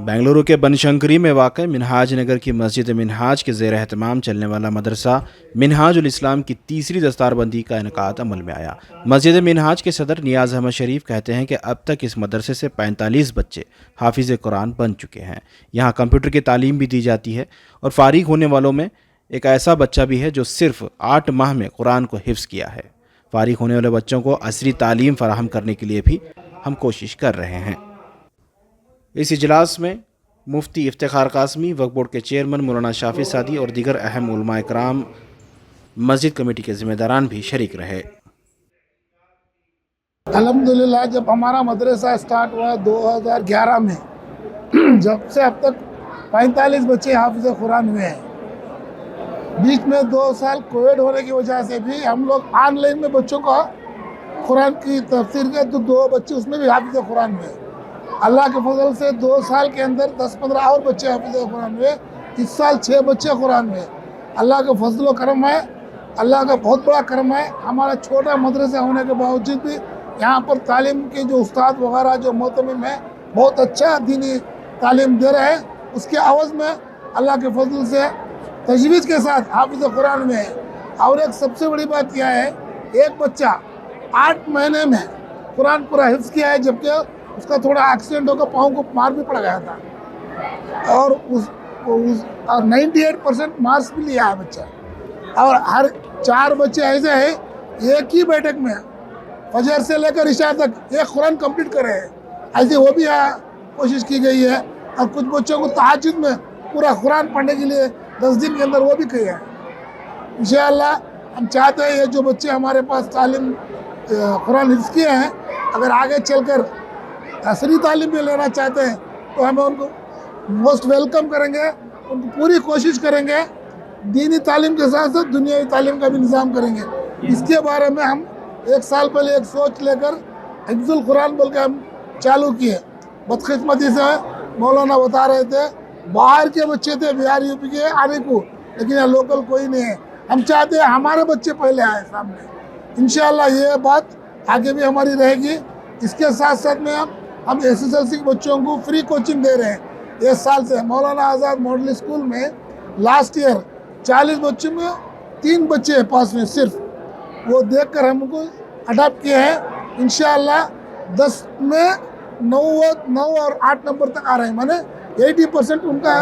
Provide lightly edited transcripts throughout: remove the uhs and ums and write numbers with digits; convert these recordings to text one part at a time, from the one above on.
बेंगलुरु के बनशंकरी में वाक़ मिनहाज नगर की मस्जिद मिनहाज के ज़ेर एहतमाम चलने वाला मदरसा मिनहाजुल इस्लाम की तीसरी दस्तारबंदी का इनकाद अमल में आया। मस्जिद मिनहाज के सदर नियाज़ अहमद शरीफ कहते हैं कि अब तक इस मदरसे से 45 बच्चे हाफिज़ कुरान बन चुके हैं। यहाँ कंप्यूटर की तालीम भी दी जाती है और फारिग होने वालों में एक ऐसा बच्चा भी है जो सिर्फ 8 माह में कुरान को हिफ्ज़ किया है। फारिग होने वाले बच्चों को असरी तालीम फराहम करने के लिए भी हम कोशिश कर रहे हैं। इस इजलास में मुफ्ती इफ्तिखार कासमी, वक्फ बोर्ड के चेयरमैन मौलाना शाफी सादी और दीगर अहम उलमा इकराम, मस्जिद कमेटी के ज़िम्मेदारान भी शरीक रहे। अल्हम्दुलिल्लाह जब हमारा मदरसा स्टार्ट हुआ 2011 में, जब से अब तक 45 बच्चे हाफिज़ कुरान हुए हैं। बीच में 2 साल कोविड होने की वजह से भी हम लोग ऑनलाइन में बच्चों का कुरान की तफसीर के तो 2 बच्चे उसमें भी हाफिज़ कुरान हुए। अल्लाह के फजल से 2 साल के अंदर 10-15 और बच्चे हाफिज़ कुरान हुए। इस साल 6 बच्चे कुरान हुए। अल्लाह का फजल व करम है, अल्लाह का बहुत बड़ा करम है। हमारा छोटा मदरसा होने के बावजूद भी यहाँ पर तालीम के जो उस्ताद वगैरह जो मोहतमिम है बहुत अच्छा दीनी तालीम दे रहे हैं। उसके अवज़ में अल्लाह के फजल से तजवीज़ के साथ हाफिज़ कुरान में है। और एक सबसे बड़ी बात यह है, एक बच्चा 8 महीने में कुरान पूरा हिफ्ज़ किया है, जबकि उसका थोड़ा एक्सीडेंट होकर पाँव को मार भी पड़ गया था और उस 98% मार्क्स भी लिया है बच्चा। और हर 4 बच्चे ऐसे हैं एक ही बैठक में फजर से लेकर इशा तक एक कुरान कंप्लीट कर रहे हैं। ऐसे वो भी कोशिश की गई है। और कुछ बच्चों को तहज्जुद में पूरा कुरान पढ़ने के लिए 10 दिन के अंदर वो भी किया है। इंशाअल्लाह हम चाहते हैं ये जो बच्चे हमारे पास तालीम कुरान हिफ्ज़ किए हैं, अगर आगे चलकर असरी तालीम भी लेना चाहते हैं तो हमें उनको मोस्ट वेलकम करेंगे, उनको पूरी कोशिश करेंगे। दीनी तालीम के साथ साथ दुनियावी तालीम का भी इंतज़ाम करेंगे। इसके बारे में हम 1 साल पहले एक सोच लेकर हिफ्ज़ुल कुरान बोल के हम चालू किए। बदकिस्मती से मौलाना बता रहे थे बाहर के बच्चे थे बिहार यूपी के आने को, लेकिन यहाँ लोकल कोई नहीं है। हम चाहते हैं हमारे बच्चे पहले आए सामने। इंशाअल्लाह ये बात आगे भी हमारी रहेगी। इसके साथ साथ में हम SSLC के बच्चों को फ्री कोचिंग दे रहे हैं 1 साल से। मौलाना आज़ाद मॉडल स्कूल में लास्ट ईयर 40 बच्चों में 3 बच्चे पास में सिर्फ, वो देखकर हम उनको अडॉप्ट किए हैं। इंशाअल्लाह 10 में 9 और 8 नंबर तक आ रहे हैं, माने 80% उनका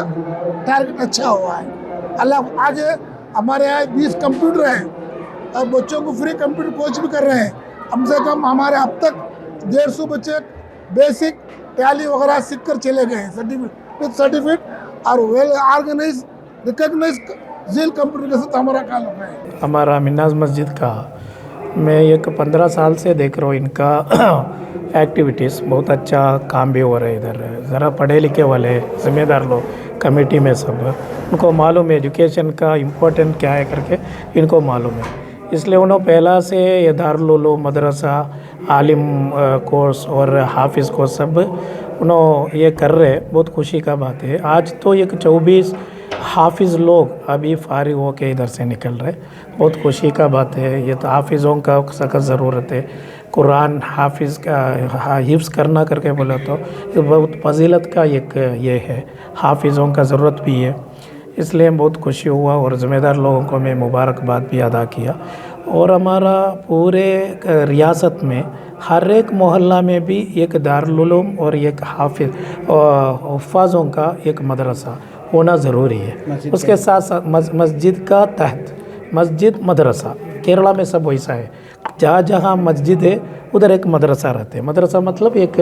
टारगेट अच्छा हुआ है। अल्लाह आगे हमारे यहाँ 20 कंप्यूटर हैं और बच्चों को फ्री कंप्यूटर कोच भी कर रहे हैं। कम से कम हमारे अब तक 150 बच्चे बेसिक टैली वगैरह सीख कर चले गए हैं सर्टिफिकेट और वेल ऑर्गेनाइज रिकॉग्नाइज झील कंप्यूटर के साथ हमारा काम है। हमारा मिन्हाज मस्जिद का मैं एक 15 साल से देख रहा हूँ, इनका एक्टिविटीज़ बहुत अच्छा काम भी हो रहा है। इधर ज़रा पढ़े लिखे वाले ज़िम्मेदार लोग कमेटी में सब उनको मालूम है एजुकेशन का इम्पोर्टेंट क्या है करके इनको मालूम है। इसलिए उन्होंने पहला से ये दारुल उलूम मदरसा आलिम कोर्स और हाफिज़ कोर्स सब उन्होंने ये कर रहे, बहुत खुशी का बात है। आज तो एक 24 हाफिज़ लोग अभी फारिग हो के इधर से निकल रहे, बहुत खुशी का बात है। ये तो हाफिज़ों का सख्त ज़रूरत है। कुरान हाफिज़ का हिफ्ज़ करना करके बोला तो ये बहुत फजीलत का एक ये है, हाफिज़ों का ज़रूरत भी है। इसलिए बहुत खुशी हुआ और ज़िम्मेदार लोगों को मैं मुबारकबाद भी अदा किया। और हमारा पूरे रियासत में हर एक मोहल्ला में भी एक दारुल उलूम और एक हुफ़ाज़ों का एक मदरसा होना ज़रूरी है। उसके साथ साथ मस्जिद का तहत मस्जिद मदरसा, केरला में सब वैसा है। जहाँ जहाँ मस्जिद है उधर एक मदरसा रहते हैं। मदरसा मतलब एक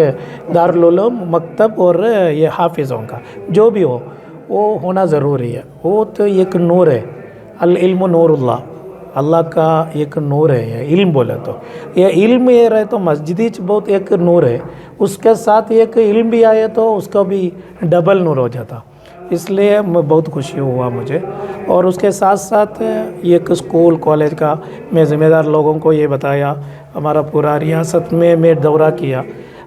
दारुल उलूम मकतब और ये हाफिज़ों का जो भी हो वो होना ज़रूरी है। वो तो एक नूर है, अल इल्म नूरुल्लाह, अल्लाह का एक नूर है। ये इल्म बोले तो ये इल्म ये रहे तो मस्जिद बहुत एक नूर है, उसके साथ एक इल्म भी आए तो उसका भी डबल नूर हो जाता। इसलिए बहुत खुशी हुआ मुझे। और उसके साथ साथ एक स्कूल कॉलेज का मैं ज़िम्मेदार लोगों को ये बताया। हमारा पूरा रियासत में मैं दौरा किया।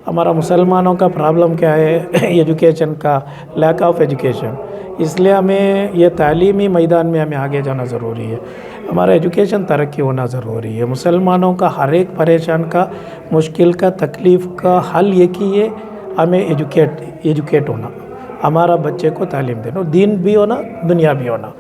हमारा मुसलमानों का प्रॉब्लम क्या है एजुकेशन का, लैक ऑफ एजुकेशन। इसलिए हमें ये तालीमी मैदान में हमें आगे जाना ज़रूरी है। हमारा एजुकेशन तरक्की होना ज़रूरी है। मुसलमानों का हर एक परेशान का, मुश्किल का, तकलीफ़ का हल एक ही है, हमें एजुकेट होना। ہمارا بچے کو تعلیم دینا، دین بھی ہونا دنیا بھی ہونا،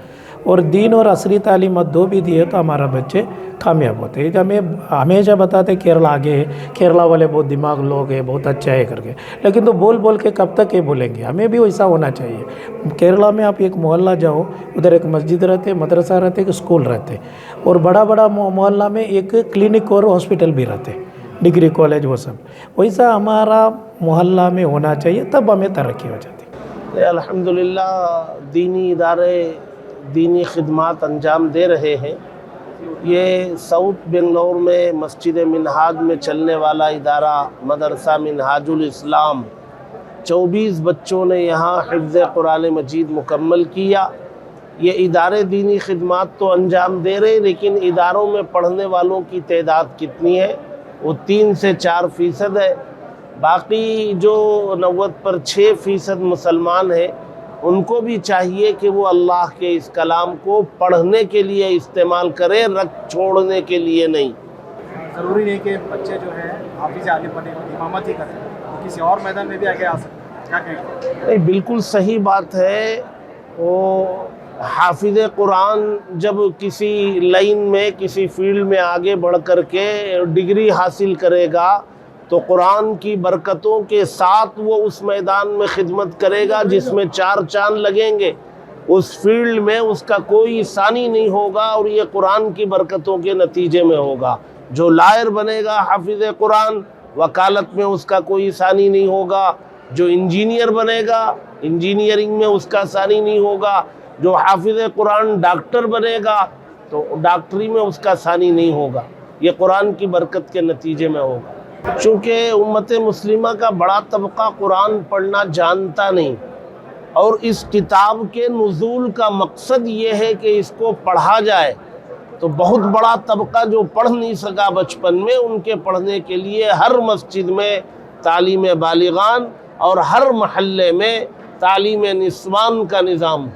اور دین اور عصری تعلیمات دو بھی دیے تو ہمارا بچے کامیاب ہوتے ہیں۔ ہمیں ہمیشہ بتاتے کیرلا آگے ہے، کیرلا والے بہت دماغ لوگ ہیں، بہت اچھا ہے کر کے، لیکن تو بول بول کے کب تک یہ بولیں گے؟ ہمیں بھی ویسا ہونا چاہیے۔ کیرلا میں آپ ایک محلہ جاؤ، ادھر ایک مسجد رہتے، مدرسہ رہتے، ایک اسکول رہتے، اور بڑا بڑا محلہ میں ایک کلینک اور ہاسپٹل بھی رہتے، ڈگری کالج وہ سب، ویسا ہمارا محلہ میں ہونا چاہیے، تب ہمیں ترقی ہو جاتی۔ الحمدللہ دینی ادارے دینی خدمات انجام دے رہے ہیں۔ یہ ساؤتھ بنگلور میں مسجد منہاج میں چلنے والا ادارہ مدرسہ منہاج الاسلام، 24 بچوں نے یہاں حفظ قرآن مجید مکمل کیا۔ یہ ادارے دینی خدمات تو انجام دے رہے، لیکن اداروں میں پڑھنے والوں کی تعداد کتنی ہے؟ وہ 3 سے 4% ہے۔ باقی جو 90% مسلمان ہیں، ان کو بھی چاہیے کہ وہ اللہ کے اس کلام کو پڑھنے کے لیے استعمال کرے، رکھ چھوڑنے کے لیے نہیں۔ ضروری نہیں کہ بچے جو ہیں حافظ آگے بنے امامت ہی کریں، وہ کسی اور میدان میں بھی آگے آ سکتے ہیں، کیا کہیں گے؟ نہیں، بالکل صحیح بات ہے۔ وہ حافظ قرآن جب کسی لائن میں کسی فیلڈ میں آگے بڑھ کر کے ڈگری حاصل کرے گا تو قرآن کی برکتوں کے ساتھ وہ اس میدان میں خدمت کرے گا جس میں 4 چاند لگیں گے۔ اس فیلڈ میں اس کا کوئی ثانی نہیں ہوگا، اور یہ قرآن کی برکتوں کے نتیجے میں ہوگا۔ جو لائر بنے گا حافظ قرآن، وکالت میں اس کا کوئی ثانی نہیں ہوگا۔ جو انجینئر بنے گا، انجینئرنگ میں اس کا ثانی نہیں ہوگا۔ جو حافظ قرآن ڈاکٹر بنے گا تو ڈاکٹری میں اس کا ثانی نہیں ہوگا۔ یہ قرآن کی برکت کے نتیجے میں ہوگا۔ چونکہ امت مسلمہ کا بڑا طبقہ قرآن پڑھنا جانتا نہیں، اور اس کتاب کے نزول کا مقصد یہ ہے کہ اس کو پڑھا جائے، تو بہت بڑا طبقہ جو پڑھ نہیں سکا بچپن میں، ان کے پڑھنے کے لیے ہر مسجد میں تعلیم بالغان اور ہر محلے میں تعلیم نسوان کا نظام